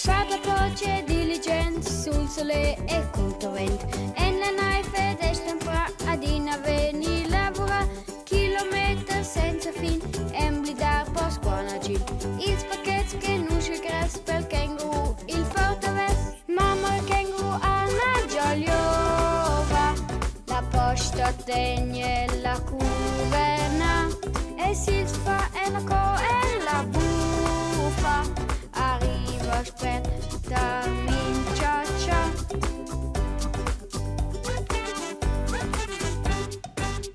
Fata voce diligent sul sole e contovent. En la naife d'estempra ad in aveni lavora chilometri senza fin emblidar post guanagin. Ils paquets che nusce gras pel kenguru il portaves. Mamma il kenguru ha una giogliova. La posta tegne la cuverna e si fa e la co e la buffa. Arriva aspetta minciaccia.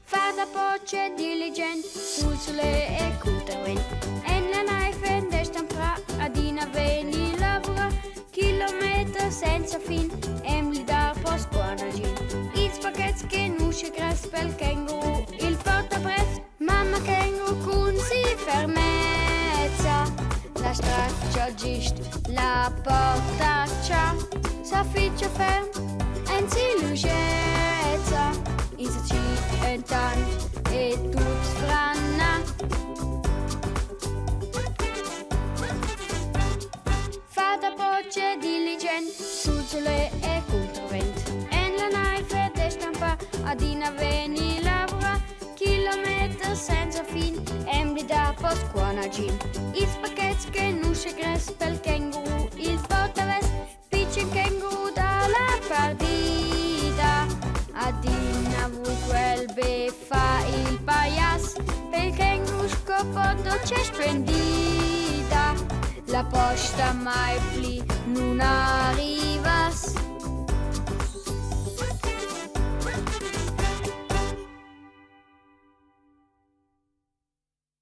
Fata voce diligent sul sole e contovent. En la naife d'estampra ad in aveni lavora chilometri senza fin emblidar post guanagin. Ils paquets che nusce gras pel kenguru il porta bref. Mamma kenguru cun si fermezza. La straccia gist la portaccia. S'afficcia ferm en si lugezza. In se ci entan e tut franna. Fata voce diligent sul sole e contovent. En la naife d'estampa ad in aveni lavora chilometri senza fin emblida post guanagin. Ils paquets che nusce gras pel kenguru il portaves. Piccin kenguru dalla partita ad in avut quel beffa il paias. Pel kenguru scopondo c'è spendita. La posta mai pli non